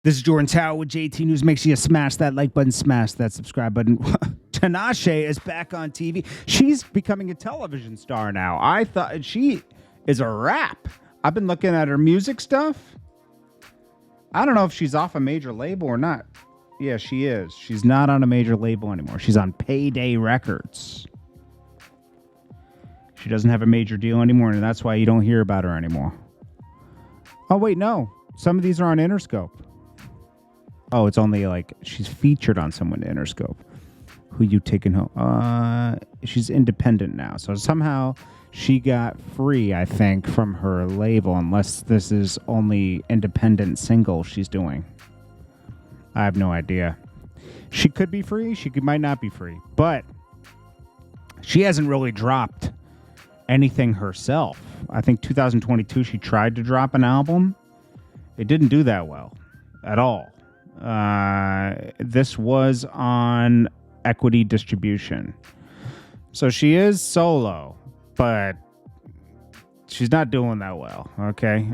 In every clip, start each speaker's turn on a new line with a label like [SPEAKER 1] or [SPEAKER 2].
[SPEAKER 1] This is Jordan Tower with JT News. Make sure you smash that like button, smash that subscribe button. Tinashe is back on TV. She's becoming a television star now. I thought she is a rap. I've been looking at her music stuff. I don't know if she's off a major label or not. Yeah, she is. She's not on a major label anymore. She's on Payday Records. She doesn't have a major deal anymore, and that's why you don't hear about her anymore. Oh, wait, no. Some of these are on Interscope. Oh, it's only like she's featured on someone in Interscope. Who you taking home? She's independent now. So somehow she got free, I think, from her label, unless this is only independent single she's doing. I have no idea. She could be free. Might not be free. But she hasn't really dropped anything herself. I think 2022 she tried to drop an album. It didn't do that well at all. This was on Equity Distribution. So she is solo, but she's not doing that well, okay?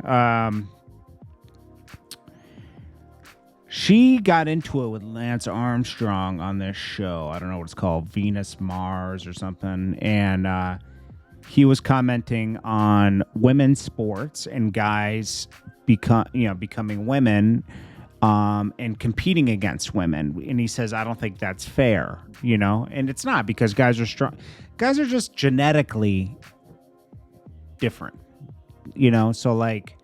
[SPEAKER 1] She got into it with Lance Armstrong on this show. I don't know what it's called, Venus Mars or something. And he was commenting on women's sports and guys becoming women and competing against women. And he says, I don't think that's fair, and it's not, because guys are strong. Guys are just genetically different, so like,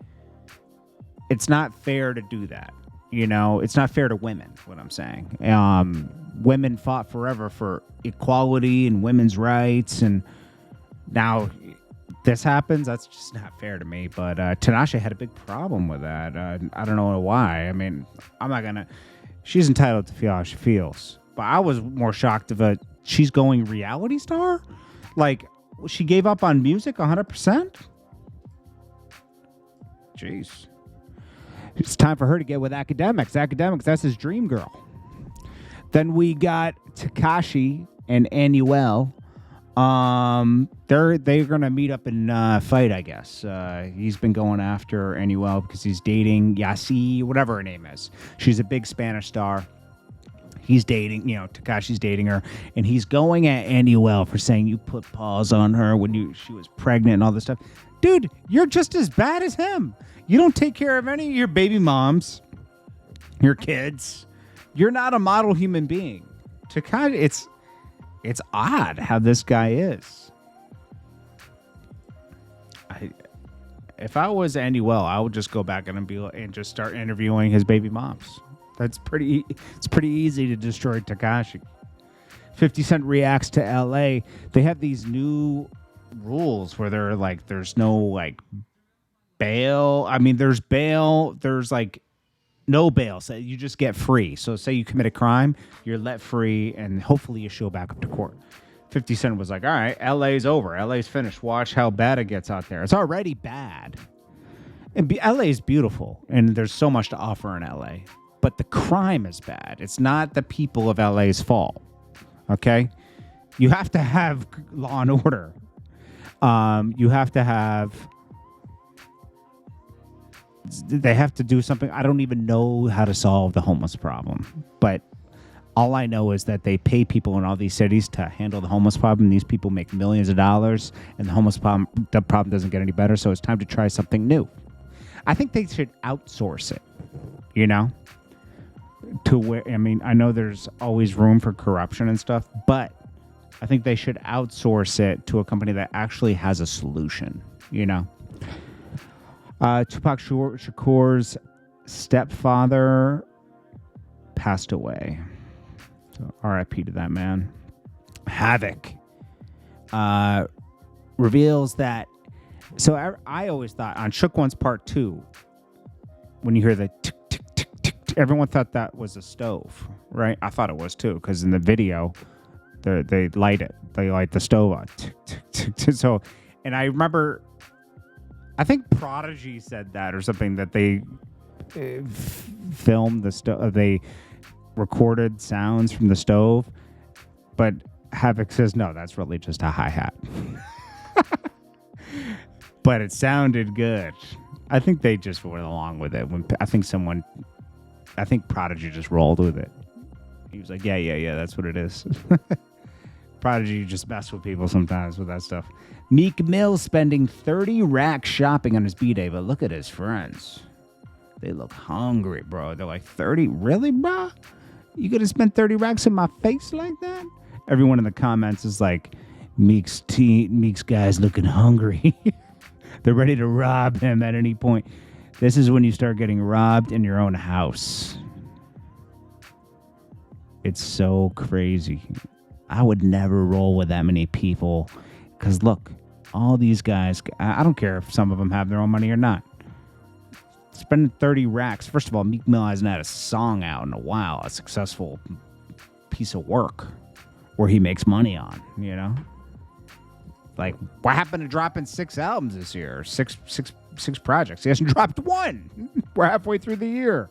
[SPEAKER 1] it's not fair to do that. It's not fair to women, what I'm saying. Women fought forever for equality and women's rights, and now this happens. That's just not fair to me. But Tinashe had a big problem with that. I don't know why. I mean, she's entitled to feel how she feels. But I was more shocked of she's going reality star? Like, she gave up on music 100%? Jeez. It's time for her to get with Academics. Academics, that's his dream girl. Then we got Tekashi and Anuel. They're gonna meet up and fight, I guess. He's been going after Anuel because he's dating Yasi, whatever her name is. She's a big Spanish star. He's dating, Tekashi's dating her, and he's going at Anuel for saying you put paws on her when she was pregnant and all this stuff. Dude, you're just as bad as him. You don't take care of any of your baby moms, your kids. You're not a model human being. Tekashi, it's odd how this guy is. If I was Anuel, I would just go back and just start interviewing his baby moms. It's pretty easy to destroy Tekashi. 50 Cent reacts to LA. They have these new rules where they're like, there's no like bail. I mean, there's bail. There's like no bail. So you just get free. So say you commit a crime, you're let free, and hopefully you show back up to court. 50 Cent was like, all right, LA's over. LA's finished. Watch how bad it gets out there. It's already bad. And LA's beautiful, and there's so much to offer in LA. But the crime is bad. It's not the people of LA's fault. Okay? You have to have law and order. You have to have... They have to do something. I don't even know how to solve the homeless problem. But all I know is that they pay people in all these cities to handle the homeless problem. These people make millions of dollars, and the problem doesn't get any better. So it's time to try something new. I think they should outsource it, to where, I mean, I know there's always room for corruption and stuff, but I think they should outsource it to a company that actually has a solution, Tupac Shakur's stepfather passed away. So RIP to that man. Havoc reveals that. So I always thought on Shook One's Part 2, when you hear the tick, tick, tick, tick, tick, everyone thought that was a stove, right? I thought it was too, because in the video, they light it. They light the stove on. Tick, tick, tick, tick. So, and I remember, I think Prodigy said that or something, that they filmed the stove. They recorded sounds from the stove, but Havoc says, no, that's really just a hi-hat. But it sounded good. I think they just went along with it. I think someone I think Prodigy just rolled with it. He was like, yeah, that's what it is. Prodigy just mess with people sometimes with that stuff. Meek Mill spending 30 racks shopping on his B-Day, but look at his friends. They look hungry, bro. They're like, 30? Really, bro? You gonna spend 30 racks in my face like that? Everyone in the comments is like, Meek's guys looking hungry. They're ready to rob him at any point. This is when you start getting robbed in your own house. It's so crazy. I would never roll with that many people. Because look, all these guys, I don't care if some of them have their own money or not. Spending 30 racks. First of all, Meek Mill hasn't had a song out in a while. A successful piece of work where he makes money on, you know? Like, what happened to dropping 6 albums this year? Six projects. He hasn't dropped one. We're halfway through the year.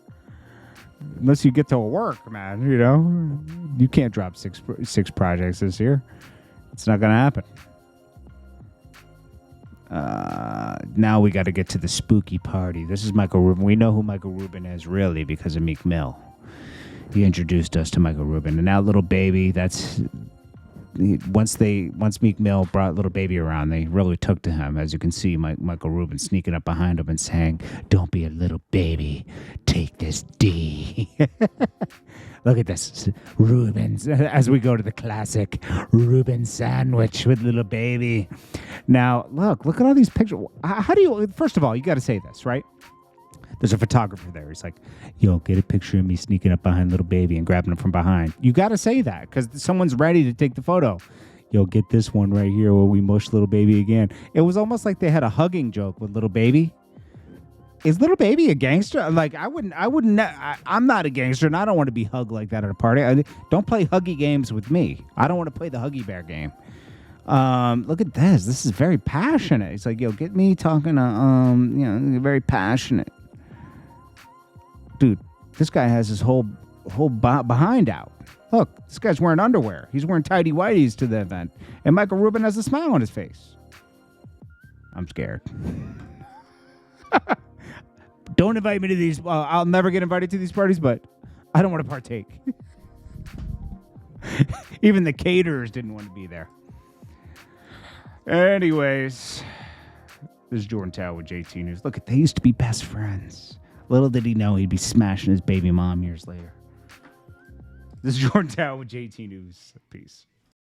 [SPEAKER 1] Unless you get to work, man, you know? You can't drop six projects this year. It's not going to happen. Now we got to get to the spooky party. This is Michael Rubin. We know who Michael Rubin is, really, because of Meek Mill. He introduced us to Michael Rubin. And now Little Baby, that's... Once Meek Mill brought Little Baby around, they really took to him. As you can see, Michael Rubin sneaking up behind him and saying, "Don't be a little baby, take this D." Look at this, Rubin's. As we go to the classic Rubin sandwich with Little Baby. Now, look at all these pictures. How do you? First of all, you got to say this, right? There's a photographer there. He's like, yo, get a picture of me sneaking up behind Little Baby and grabbing him from behind. You got to say that because someone's ready to take the photo. Yo, get this one right here where we mush Little Baby again. It was almost like they had a hugging joke with Little Baby. Is Little Baby a gangster? Like, I'm not a gangster and I don't want to be hugged like that at a party. Don't play huggy games with me. I don't want to play the Huggy Bear game. Look at this. This is very passionate. He's like, yo, get me talking to, very passionate. Dude, this guy has his whole behind out. Look, this guy's wearing underwear. He's wearing tighty whities to the event. And Michael Rubin has a smile on his face. I'm scared. Don't invite me to these. I'll never get invited to these parties, but I don't want to partake. Even the caterers didn't want to be there. Anyways, this is JordanTower with JT News. Look, they used to be best friends. Little did he know he'd be smashing his baby mom years later. This is JordanTower with JT News. Peace.